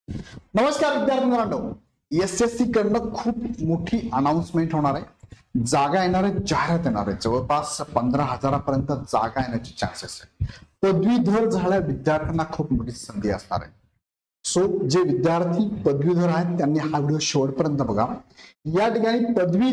नमस्कार विद्यार्थी मित्रांनो, एसएससी कडनं खूप मोठी अनाउन्समेंट होणार आहे. जागा येणार आहे, जाहिरात येणार आहे. जवळपास 15,000पर्यंत जागा येण्याचे चान्सेस आहे. पदवीधर झालेल्या विद्यार्थ्यांना खूप मोठी संधी असणार आहे. सो जे विद्यार्थी पदवीधर आहेत त्यांनी हा व्हिडिओ शेवटपर्यंत बघा. या ठिकाणी पदवी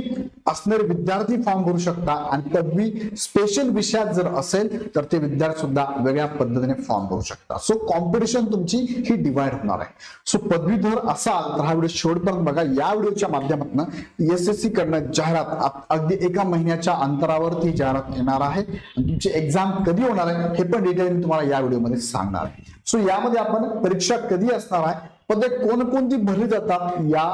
असणारे विद्यार्थी फॉर्म भरू शकता आणि पदवी स्पेशल विषयात जर असेल तर ते विद्यार्थी सुद्धा वेगळ्या पद्धतीने फॉर्म भरू शकता. सो कॉम्पिटिशन तुमची ही डिवाइड होणार आहे. सो पदवीधर असाल तर हा व्हिडिओ शेवटपर्यंत बघा. या व्हिडिओच्या माध्यमातून एसएससी कडनं जाहिरात अगदी एका महिन्याच्या अंतरावरती जाहिरात येणार आहे आणि तुमची एक्झाम कधी होणार आहे हे पण डिटेल मी तुम्हाला या व्हिडिओमध्ये सांगणार आहे. सो यामध्ये आपण परीक्षा कधी असणार आहे, पदे कोणकोणती भरली जातात या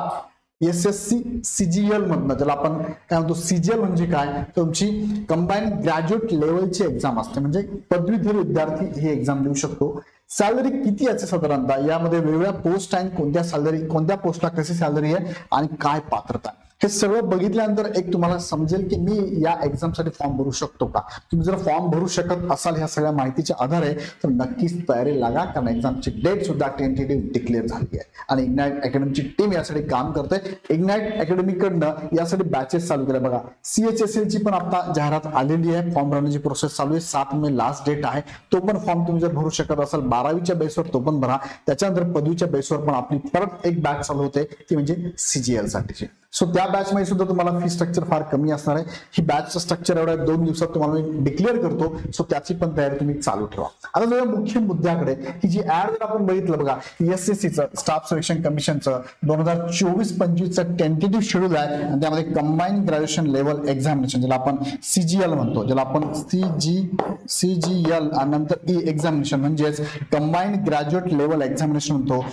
एसएससी सीजीएल मधनं, ज्याला आपण काय म्हणतो सीजीएल म्हणजे काय, तुमची कंबाईन ग्रॅज्युएट लेवलची एक्झाम असते. म्हणजे पदवीधर विद्यार्थी ही एक्झाम देऊ शकतो. सॅलरी किती असते साधारणतः, यामध्ये वेगवेगळ्या पोस्ट आहेत, कोणत्या सॅलरी, कोणत्या पोस्टला कशी सॅलरी आहे आणि काय पात्रता, हे सगळं बघितल्यानंतर एक तुम्हाला समजेल की मी या एक्झामसाठी फॉर्म भरू शकतो का. तुम्ही जर फॉर्म भरू शकत असाल ह्या सगळ्या माहितीच्या आधारे तर नक्कीच तयारी लागा, कारण एक्झामची डेट सुद्धा टेंटेटिव्ह डिक्लेअर झाली आहे आणि इग्नाइट अकॅडमीची टीम यासाठी काम करते. इग्नाइट अकॅडमी कडनं यासाठी बॅचेस चालू केल्या बघा. CHSL ची पण आता जाहिरात आलेली आहे. फॉर्म भरण्याची प्रोसेस चालू आहे. 7 मे लास्ट डेट आहे. तो पण फॉर्म तुम्ही जर भरू शकत असाल 12वीच्या बेसवर तो पण भरा. त्याच्यानंतर पदवीच्या बेसवर पण आपली परत एक बॅच चालू होते, ती म्हणजे CGL साठीची. सो त्या बॅच मध्ये सुद्धा तुम्हाला फी स्ट्रक्चर फार कमी असणार आहे. ही बॅचचं स्ट्रक्चर एवढ्या 2 दिवसात तुम्हाला मी डिक्लेअर करतो. सो त्याची पण तयारी तुम्ही चालू ठेवा. आता जर मुख्य मुद्द्याकडे, ही जी ऍड जर आपण बघितलं बघा, एसएससीचं स्टाफ सिलेक्शन कमिशनचं 2024-25चं टेंटेटिव्ह शेड्यूल आहे आणि त्यामध्ये कंबाईन ग्रॅज्युएशन लेवल एक्झामिनेशन, ज्याला आपण सीजीएल म्हणतो, ज्याला आपण सीजीएल आणि नंतर ई एक्झामिनेशन म्हणजेच कंबाईन ग्रॅज्युएट लेवल एक्झामिनेशन म्हणतो.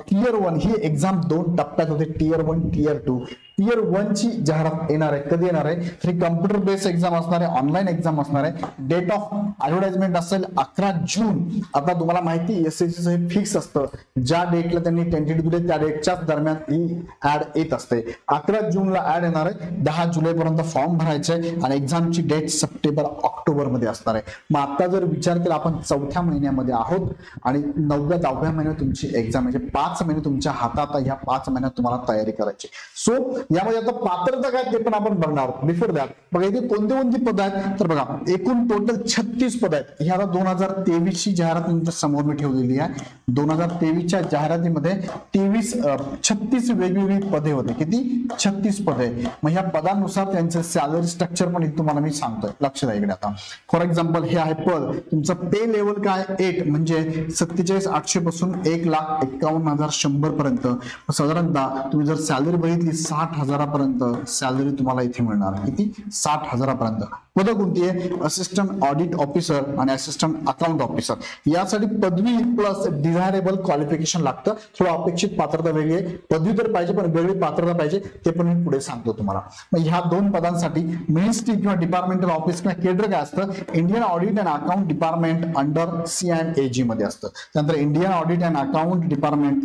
टियर 1 ही एक्झाम 2 टप्प्यात होते, टियर 1 टियर 2. टियर 1 ची जाहिरात येणार आहे. कधी येणार आहे, ही कम्प्युटर बेस्ड एक्झाम असणार आहे, ऑनलाईन एक्झाम असणार आहे. डेट ऑफ ऍडव्हर्टाइजमेंट असेल 11 जून. आता तुम्हाला माहिती एसएससीचं हे फिक्स असतं, ज्या डेटला त्यांनी टेंटेटिव्ह दिले त्या डेटच्याच दरम्यान ही ऍड येत असते. 11 जूनला ऍड येणार आहे. 10 जुलैपर्यंत फॉर्म भरायचे आणि एक्झामची डेट सप्टेंबर ऑक्टोबर मध्ये असणार आहे. मग आता जर विचार केला आपण 4थ्या महिन्यामध्ये आहोत आणि 9व्या 10व्या महिन्यात तुमची एक्झाम, म्हणजे 5 महिने तुमच्या हातात. ह्या 5 महिन्यात तुम्हाला तयारी करायची. सो यामध्ये आता पात्रता काय ते पण आपण बघणार आहोत. बिफोर दॅट बघा इथे कोणती कोणती पद आहेत तर बघा एकूण टोटल 36 पद आहेत. ही आता 2023 ची जाहिरात तुमच्या समोर मी ठेवलेली आहे. 2023च्या जाहिरातीमध्ये 36 वेगवेगळी पदे होते. किती? 36 पदे. मग ह्या पदानुसार त्यांचं सॅलरी स्ट्रक्चर पण तुम्हाला मी सांगतोय. लक्ष द्या इकडे. आता फॉर एक्झाम्पल हे आहे पद, तुमचं पे लेवल काय 8 म्हणजे 47,800 पासून 1,51,100 पर्यंत. साधारणतः तुम्ही जर सॅलरी बघितली 60,000पर्यंत सॅलरी तुम्हाला इथे मिळणार. किती? 60,000पर्यंत. पद कोणती आहे? असिस्टंट ऑडिट ऑफिसर आणि असिस्टंट अकाउंट ऑफिसर. यासाठी पदवी प्लस डिझायरेबल क्वालिफिकेशन लागतं. थोडं अपेक्षित पात्रता वेगळी आहे. पदवी तर पाहिजे पण वेगळी पात्रता पाहिजे, ते पण मी पुढे सांगतो तुम्हाला. मग ह्या 2 पदांसाठी मिनिस्ट्री किंवा डिपार्टमेंटल ऑफिस किंवा केडर काय असतं, Indian audit and account department under C&AG मध्ये असतं. त्यानंतर Indian audit and account department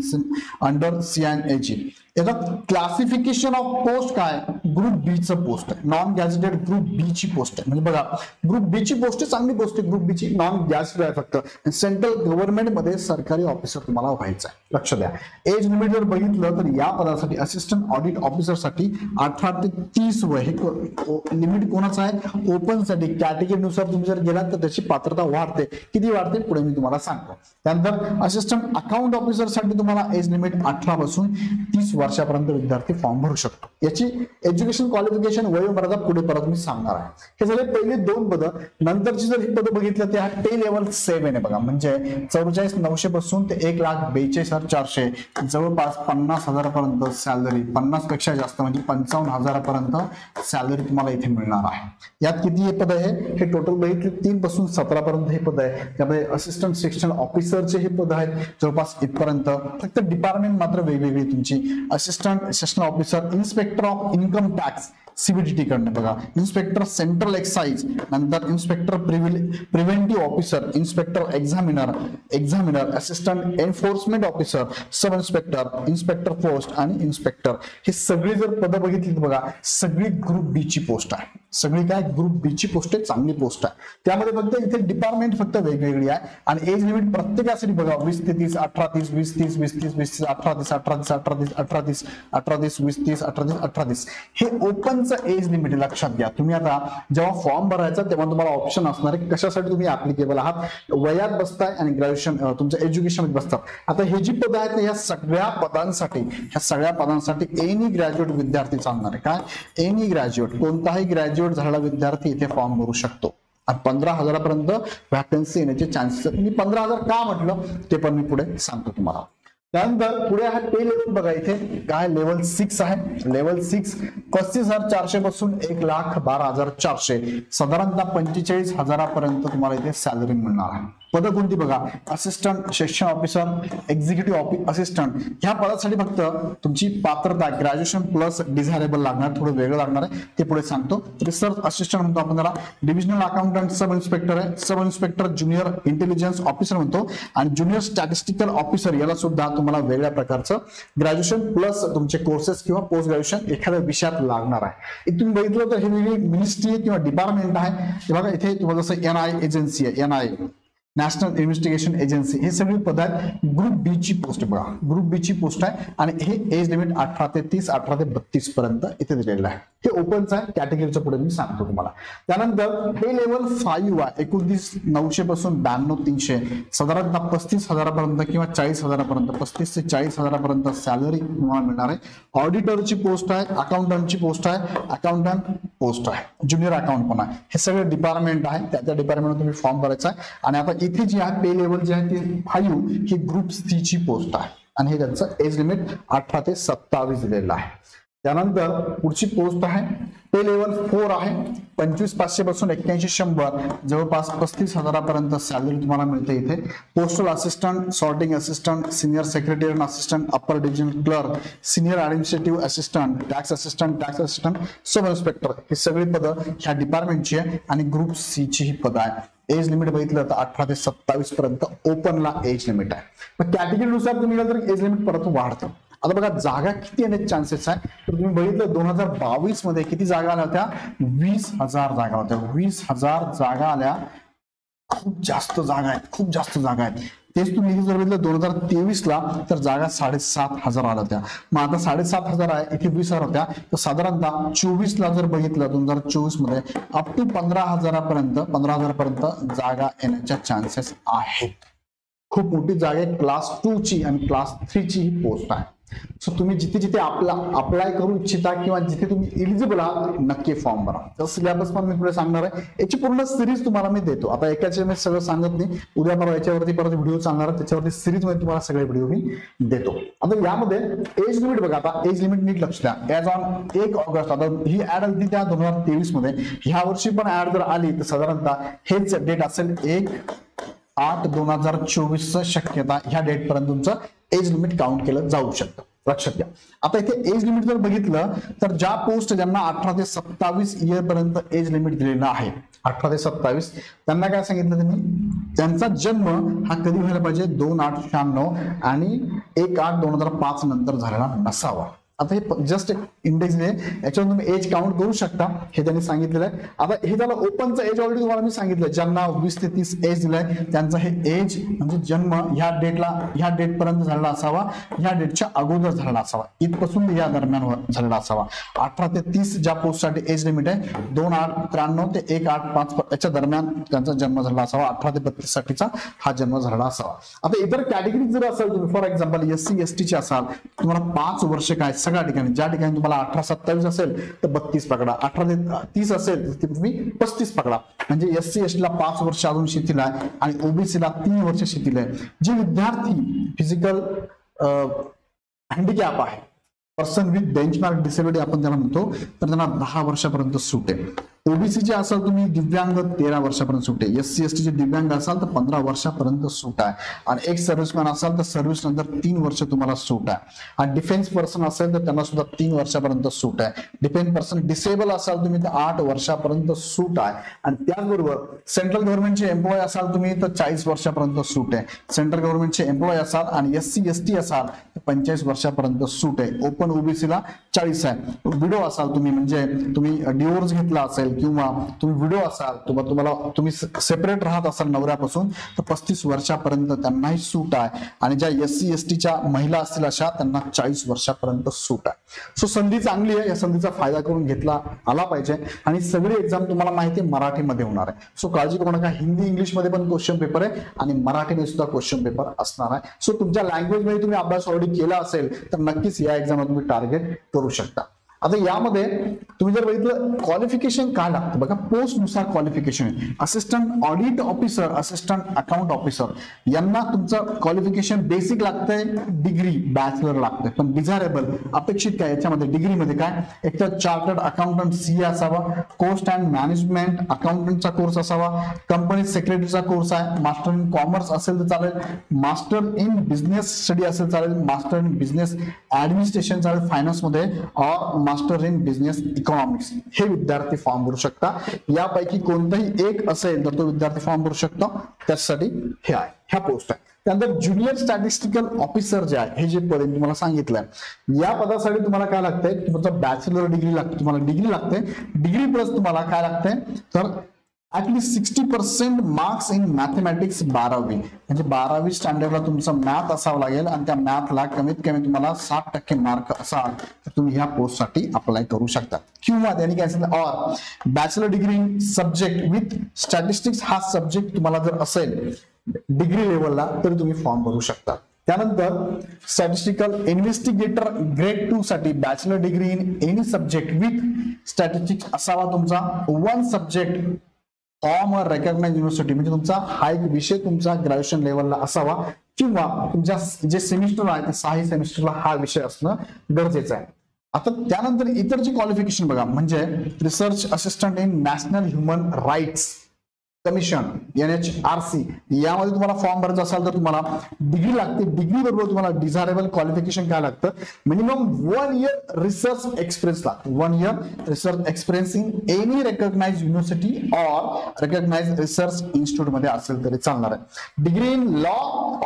under C&AG. याचा क्लासिफिकेशन ऑफ पोस्ट काय? ग्रुप बी चं पोस्ट आहे. नॉन गॅझेटेड ग्रुप बी ची पोस्ट आहे. म्हणजे बघा ग्रुप बी ची पोस्ट चांगली पोस्ट आहे. ग्रुप बी ची नॉन गॅझेटेड आहे फक्त. सेंट्रल गव्हर्नमेंट मध्ये सरकारी ऑफिसर तुम्हाला व्हायचं आहे. लक्ष द्या. एज लिमिट जर बघितलं तर या पदासाठी असिस्टंट ऑडिट ऑफिसर साठी 18 ते 30 वय हे लिमिट कोणाचं आहे? ओपन साठी. कॅटेगरीनुसार तुम्ही जर गेलात तर त्याची पात्रता वाढते. किती वाढते पुढे मी तुम्हाला सांगतो. त्यानंतर असिस्टंट अकाउंट ऑफिसर साठी तुम्हाला एज लिमिट 18 पासून 30 वर्षापर्यंत विद्यार्थी फॉर्म भरू शकतो. याची एज्युकेशन क्वालिफिकेशन वयोमर्यादा पुढे परत मी सांगणार आहे. हे झाले पहिले 2 पद. नंतरची जर ही पद बघितलं त्या पे लेवल 7 आहे बघा. म्हणजे 44,900 पासून ते 1,42,400 जवळपास 50,000 पर्यंत सॅलरी. 50 पेक्षा जास्त म्हणजे 55,000 पर्यंत सॅलरी तुम्हाला इथे मिळणार आहे. यात किती हे पद आहे? हे टोटल बघितले 3 पासून 17 पर्यंत हे पद आहे. त्यामध्ये असिस्टंट सेक्शनल ऑफिसरचे हे पद आहेत जवळपास इथपर्यंत. फक्त डिपार्टमेंट मात्र वेगवेगळी तुमची. Assistant sectional officer, inspector of income tax CBDT कडनं बघा, इन्स्पेक्टर सेंट्रल एक्साइज, नंतर inspector preventive officer, inspector examiner, assistant enforcement officer, sub inspector, inspector post आणि इन्स्पेक्टर, हे सगळी जर पदं बघितली बघा सगळी ग्रुप बी ची पोस्ट आहे. सगळी काय ग्रुप बी ची पोस्ट आहे, चांगली पोस्ट आहे. त्यामध्ये फक्त इथे डिपार्टमेंट फक्त वेगवेगळी आहे आणि एज लिमिट प्रत्येकासाठी बघा 20 ते 30, 18 30, 20 30, 20 30, 20 30, 18 30, 18 30, 18 30, 18 30, 18 30, 20 30, 18 30, 18 30, हे ओपनचं एज लिमिट लक्षात घ्या. तुम्ही आता जेव्हा फॉर्म भरायचा तेव्हा तुम्हाला ऑप्शन असणार आहे कशासाठी तुम्ही ऍप्लिकेबल आहात, वयात बसताय आणि ग्रॅज्युएशन तुमचं एज्युकेशन बसतात. आता हे जी पदं आहेत या सगळ्या पदांसाठी एनी ग्रॅज्युएट विद्यार्थी चालणार आहे. काय एनी ग्रॅज्युएट, कोणताही ग्रॅज्युएट झालेला विद्यार्थी इथे फॉर्म भरू शकतो. 15,000 पर्यंत व्हॅकन्सी येण्याचे चान्सेस. मी 15,000 का म्हटलं ते पण मी पुढे सांगतो तुम्हाला. त्यानंतर पुढे आहे पे लेवल बघा, इथे काय लेवल 6 आहे. लेवल 6 35,400 पासून 1,12,400 साधारणतः 45,000 पर्यंत तुम्हाला इथे सॅलरी मिळणार आहे. पद कोणती बघा, assistant section officer, executive assistant. ह्या पदासाठी फक्त तुमची पात्रता ग्रॅज्युएशन प्लस डिझायरेबल लागणार, थोडं वेगळं लागणार आहे ते पुढे सांगतो. रिसर्च असिस्टंट म्हणतो आपण त्याला, डिव्हिजनल अकाउंटंट सब इन्स्पेक्टर आहे, sub inspector junior intelligence officer म्हणतो आणि ज्युनियर स्टॅटिस्टिकल ऑफिसर याला सुद्धा तुम्हाला वेगळ्या प्रकारचं ग्रॅज्युएशन प्लस तुमचे कोर्सेस किंवा पोस्ट ग्रॅज्युएशन एखाद्या विषयात लागणार आहे. तुम्ही बघितलं तर हे वेगळी मिनिस्ट्री किंवा डिपार्टमेंट आहे. बघा इथे तुम्हाला जसं NI एजन्सी आहे, NI नॅशनल इन्व्हेस्टिगेशन एजन्सी, हे सगळी पद आहेत. ग्रुप बी ची पोस्ट बघा, ग्रुप बी ची पोस्ट आहे आणि हे एज लिमिट 18 ते 30, 18 ते 32 पर्यंत इथे दिलेलं आहे. हे ओपनचं आहे, कॅटेगरीच्या पुढे मी सांगतो तुम्हाला. त्यानंतर हे लेवल 5 आहे, 29,900 पासून 92,300 साधारणतः 35,000 पर्यंत किंवा 40,000 पर्यंत, 35 ते 40,000 पर्यंत सॅलरी तुम्हाला मिळणार आहे. ऑडिटरची पोस्ट आहे, अकाउंटंटची पोस्ट आहे, अकाउंटंट पोस्ट आहे, ज्युनियर अकाउंट पण आहे. हे सगळे डिपार्टमेंट आहे, त्या डिपार्टमेंट तुम्ही फॉर्म भरायचा आहे. आणि आता इथे जी आहे पे लेवल जे आहे ते 5 ही ग्रुप सी ची पोस्ट आहे आणि हे त्यांचं एज लिमिट 18 ते 27 दिलेलं आहे. त्यानंतर पुढची पोस्ट आहे पे लेवल 4 आहे, 25,500 पासून 81,100 जवळपास 35,000 पर्यंत सॅलरी तुम्हाला मिळते इथे. Postal assistant, sorting assistant, senior secretary assistant, upper division clerk, senior administrative assistant, tax assistant, sub inspector, ही सगळी पदं ह्या डिपार्टमेंटची आहे आणि ग्रुप सी ची ही पदं आहे. एज लिमिट बघितलं तर 18 ते 27 पर्यंत ओपनला एज लिमिट आहे. मग कॅटेगरीनुसार तुम्ही गेलं तर एज लिमिट परत वाढतं. आता बघा जागा किती येण्याचे चान्सेस आहे तर तुम्ही बघितलं 2022 मध्ये किती जागा आल्या होत्या, 20,000 जागा होत्या. 20,000 जागा आल्या, खूप जास्त जागा आहेत. तेच तुम्ही जर बघितलं 2023 ला तर जागा 7,500 आल्या होत्या. मग आता 7,500 आहे, इथे 20,000 होत्या, तर साधारणतः 24 ला जर बघितलं 2024 मध्ये अप टू 15,000 पर्यंत जागा येण्याच्या चान्सेस आहेत. खूप मोठी जागा आहे. क्लास 2 ची आणि क्लास 3 ची ही पोस्ट आहे. सो तुम्ही जिथे अप्लाय करू इच्छिता किंवा जिथे तुम्ही इलिजिबल आहात नक्की फॉर्म भरा. तर सिलेबस पण मी पुढे सांगणार आहे, याची पूर्ण सिरीज तुम्हाला मी देतो. आता एकाचे मी सगळं सांगत नाही, उद्या परवा याच्यावरती परत व्हिडिओ चालणार आहे, त्याच्यावरती सिरीज मध्ये तुम्हाला सगळे व्हिडिओ मी देतो. आता यामध्ये एज लिमिट बघा, आता एज लिमिट नीट लक्ष द्या. ऍज ऑन 1 ऑगस्ट, आता ही ऍड आली त्या 2023 मध्ये, ह्या वर्षी पण ऍड जर आली तर साधारणतः हेच डेट असेल 1/8/2024 शक्यता, ह्या डेट पर्यंत तुमचं एज लिमिट काउंट केलं जाऊ शकतं. लक्षात घ्या. आता इथे एज लिमिट जर बघितलं तर ज्या पोस्ट ज्यांना 18 ते 27 इयर पर्यंत एज लिमिट दिलेलं आहे, 18 ते 27, त्यांना काय सांगितलं त्यांनी, त्यांचा जन्म हा कधी व्हायला पाहिजे, 2/8/96 आणि 1/8/2005 नंतर झालेला नसावा. आता हे जस्ट इंडेक्स आहे, याच्यावर तुम्ही एज काउंट करू शकता, हे त्यांनी सांगितलेलं आहे. आता हे झालं ओपनचं एज. ऑलरेडी तुम्हाला मी सांगितलं ज्यांना 20 ते 30 एज दिलाय त्यांचा हे एज म्हणजे जन्म ह्या डेट पर्यंत झालेला असावा, ह्या डेटच्या अगोदर झालेला असावा, इथपासून या दरम्यान झालेला असावा. 18 ते 30 ज्या पोस्टसाठी एज लिमिट आहे 2/8/93 ते 1/8/5 याच्या दरम्यान त्यांचा जन्म झाला असावा. 18 ते 32 साठीचा हा जन्म झालेला असावा. आता इतर कॅटेगरी जर असेल तुम्ही, फॉर एक्झाम्पल SC ST चे असाल, तुम्हाला 5 वर्ष काय सगळ्या ठिकाणी, ज्या ठिकाणी तुम्हाला 18-27 असेल तर 32 पकडा, 18 ते 30 असेल तर तुम्ही 35 पकडा. म्हणजे SC ST ला 5 वर्ष अजून शिथिल आहे आणि OBC ला 3 वर्ष शिथिल आहे. जे विद्यार्थी फिजिकल हँडिकॅप आहे, पर्सन विथ बेंचमार्क डिसेबिलिटी आपण त्याला म्हणतो, तर त्यांना 10 वर्षापर्यंत सूट आहे. ओबीसीचे असाल तुम्ही दिव्यांग 13 वर्षापर्यंत सूट आहे. SC ST चे दिव्यांग असाल तर 15 वर्षापर्यंत सूट आहे. आणि एक सर्व्हिसमॅन असाल तर सर्व्हिस नंतर 3 वर्ष तुम्हाला सूट आहे. आणि डिफेन्स पर्सन असेल तर त्यांना सुद्धा 3 वर्षापर्यंत सूट आहे. डिफेन्स पर्सन डिसेबल असाल तुम्ही तर 8 वर्षापर्यंत सूट आहे. आणि त्याचबरोबर सेंट्रल गव्हर्नमेंटचे एम्प्लॉय असाल तुम्ही तर 40 वर्षापर्यंत सूट आहे. सेंट्रल गव्हर्नमेंटचे एम्प्लॉय असाल आणि SC ST असाल तर 45 वर्षापर्यंत सूट आहे. ओपन ओबीसीला 40 आहे. विडो असाल तुम्ही म्हणजे तुम्ही डिवोर्स घेतला असेल किंवा तुम्ही विडो असाल तुम्ही सेपरेट राहत असाल नवऱ्यापासून तर 35 वर्षापर्यंत त्यांनाही सूट आहे. आणि ज्या SC STच्या महिला असतील अशा त्यांना 40 वर्षापर्यंत सूट आहे. सो संधी चांगली आहे. या संधीचा फायदा करून घेतला आला पाहिजे. आणि सगळी एक्झाम तुम्हाला माहिती आहे मराठीमध्ये होणार आहे. सो काळजी करू नका. हिंदी इंग्लिश मध्ये पण क्वेश्चन पेपर आहे आणि मराठीमध्ये सुद्धा क्वेश्चन पेपर असणार आहे. सो तुमच्या लँग्वेज मध्ये तुम्ही अभ्यास ऑलरेडी केला असेल तर नक्कीच या एक्झामला तुम्ही टार्गेट करू शकता. आता यामध्ये तुम्ही जर बघितलं क्वालिफिकेशन काय लागतं बघा. पोस्ट नुसार क्वालिफिकेशन आहे. Assistant audit officer, assistant account officer यांना तुमचं क्वालिफिकेशन बेसिक लागतंय, डिग्री बॅचलर लागतंय. पण डिझायरेबल अपेक्षित काय याच्यामध्ये डिग्रीमध्ये काय, एक तर चार्टर्ड अकाउंटंट CA असावा, कोस्ट अँड मॅनेजमेंट अकाउंटंटचा कोर्स असावा, कंपनी सेक्रेटरीचा कोर्स आहे, मास्टर इन कॉमर्स असेल तर चालेल, मास्टर इन बिझनेस स्टडी असेल चालेल, मास्टर इन बिझनेस ऍडमिनिस्ट्रेशन चालेल फायनान्स मध्ये, और मास्टर इन बिझनेस इकॉनॉमिक्स हे विद्यार्थी फॉर्म भरू शकता. यापैकी कोणताही एक असेल तर तो विद्यार्थी फॉर्म भरू शकतो. त्यासाठी हे आहे, ह्या पोस्ट आहे. त्यानंतर ज्युनियर स्टॅटिस्टिकल ऑफिसर जे आहे हे जे पद तुम्हाला सांगितलंय या पदासाठी तुम्हाला काय लागतंय, तुमचं बॅचलर डिग्री लागते, तुम्हाला डिग्री लागते. डिग्री प्लस तुम्हाला काय लागतंय तर ऍटलीस्ट 60% मार्क्स इन मॅथमॅटिक्स 12वी म्हणजे 12वी स्टँडर्डला तुमचं मॅथ असावं लागेल आणि त्या मॅथला कमीत कमी तुम्हाला 60% मार्क असाल तर तुम्ही ह्या पोस्टसाठी अप्लाय करू शकता. किंवा त्यांनी काय सांगितलं और bachelor degree in subject with statistics हा सब्जेक्ट तुम्हाला जर असेल डिग्री लेवलला तरी तुम्ही फॉर्म भरू शकता. त्यानंतर स्टॅटिस्टिकल इन्व्हेस्टिगेटर ग्रेड 2 साठी bachelor degree in any subject with statistics असावा तुमचा. 1 subject from a recognised university म्हणजे तुमचा हा एक विषय तुमचा ग्रॅज्युएशन लेवलला असावा किंवा तुमच्या जे सेमिस्टर आहे त्या 6 सेमिस्टरला हा विषय असणं गरजेचं आहे. आता त्यानंतर इतर जे क्वालिफिकेशन बघा म्हणजे research assistant in National Human Rights Commission NHRC यामध्ये तुम्हाला फॉर्म भरायचा असाल तर तुम्हाला डिग्री लागते. डिग्री बरोबर तुम्हाला डिझायरेबल क्वालिफिकेशन काय लागतं, मिनिमम 1 इयर रिसर्च एक्सपिरियन्स लागतो. 1 year research experience in any recognised university और रेकग्नाइज्ड रिसर्च इन्स्टिट्यूट मध्ये असेल तरी चालणार आहे. डिग्री इन लॉ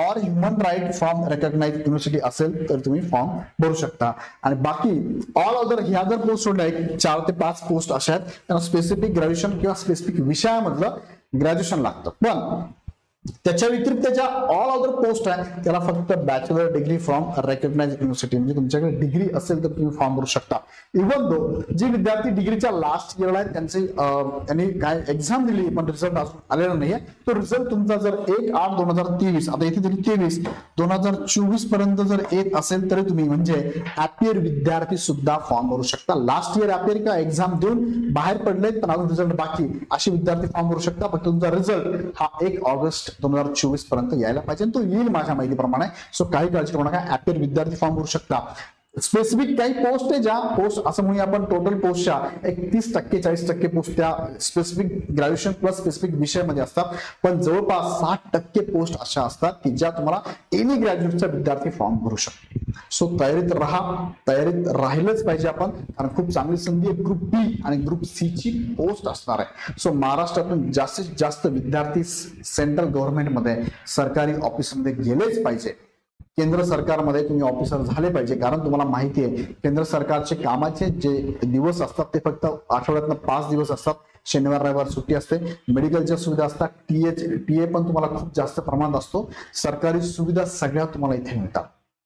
और human right from recognised university असेल तर तुम्ही फॉर्म भरू शकता. आणि बाकी ऑल अदर ह्या जर पोस्ट सोडल्या 4 ते 5 पोस्ट अशा आहेत त्यांना स्पेसिफिक ग्रॅज्युएशन किंवा स्पेसिफिक विषयामधलं ग्रॅज्युएशन लागतं. पण त्याच्या व्यतिरिक्त ज्या ऑल अदर पोस्ट आहे त्याला फक्त bachelor degree from recognised university म्हणजे तुमच्याकडे डिग्री असेल तर तुम्ही फॉर्म भरू शकता. इव्हन दो जे विद्यार्थी डिग्रीच्या लास्ट इयरला आहेत त्यांनी काय एक्झाम दिली पण रिझल्ट अजून आलेला नाहीये तो रिझल्ट तुमचा जर 1/8/2023 आता इथे तरी 2024 पर्यंत जर येत असेल तरी तुम्ही म्हणजे ऍपियर विद्यार्थी सुद्धा फॉर्म भरू शकता. लास्ट इयर ऍपियर का एक्झाम देऊन बाहेर पडलेत पण अजून रिझल्ट बाकी असे विद्यार्थी फॉर्म भरू शकता. पण तुमचा रिझल्ट हा 1 ऑगस्ट 2024 पर्यंत यायला पाहिजे तो येईल माझ्या माहितीप्रमाणे. सो काही काळजी करू नका. ऍपियर विद्यार्थी फॉर्म भरू शकता. स्पेसिफिक काही पोस्ट आहे ज्या पोस्ट असं म्हणूया आपण टोटल पोस्टच्या 30% 40% पोस्ट त्या स्पेसिफिक ग्रॅज्युएशन प्लस स्पेसिफिक विषयामध्ये असतात. पण जवळपास 60% पोस्ट अशा असतात की ज्या तुम्हाला एनी ग्रॅज्युएटचा विद्यार्थी फॉर्म भरू शकतो. सो तयारीत राहिलंच पाहिजे आपण कारण खूप चांगली संधी आहे. ग्रुप बी आणि ग्रुप सी ची पोस्ट असणार आहे. सो महाराष्ट्रातून जास्तीत जास्त विद्यार्थी सेंट्रल गव्हर्नमेंटमध्ये सरकारी ऑफिसमध्ये गेलेच पाहिजे. केंद्र सरकारमध्ये तुम्ही ऑफिसर झाले पाहिजे कारण तुम्हाला माहिती आहे केंद्र सरकारचे कामाचे जे दिवस असतात ते फक्त आठवड्यातनं 5 दिवस असतात. शनिवार रविवार सुट्टी असते. मेडिकलच्या सुविधा असतात. टीए पण तुम्हाला खूप जास्त प्रमाणात असतो. सरकारी सुविधा सगळ्या तुम्हाला इथे मिळतात.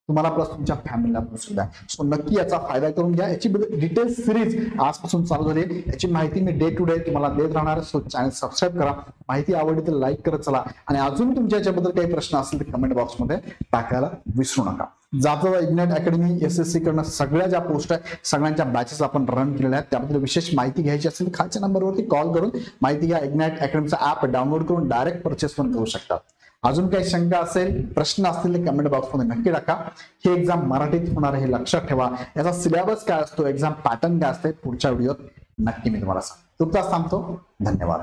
तुम्हाला प्लस तुमच्या फॅमिलीला पण सुद्धा आहे. सो नक्की याचा फायदा करून घ्या. याची डिटेल सिरीज आजपासून चालू झाली. याची माहिती मी डे टू डे तुम्हाला देत राहणार. सो चॅनल सबस्क्राईब करा. माहिती आवडली तर लाईक करत चला आणि अजून तुमच्या याच्याबद्दल काही प्रश्न असतील तर कमेंट बॉक्समध्ये टाकायला विसरू नका. जाता इग्नाइट अकॅडमी SSC कडनं सगळ्या ज्या पोस्ट आहेत सगळ्यांच्या बॅचेस आपण रन केलेल्या आहेत. त्याबद्दल विशेष माहिती घ्यायची असेल खालच्या नंबरवरती कॉल करून माहिती घ्या. इग्नाइट अकॅडमीचा ऍप डाउनलोड करून डायरेक्ट परचेस पण करू शकतात. अजून काही शंका असेल प्रश्न असतील तर कमेंट बॉक्समध्ये नक्की टाका. हे एक्झाम मराठीत होणार हे लक्षात ठेवा. याचा सिलेबस काय असतो एक्झाम पॅटर्न काय असते पुढच्या व्हिडिओत नक्की मी तुम्हाला सांगतो. तुर्तास थांबतो. धन्यवाद.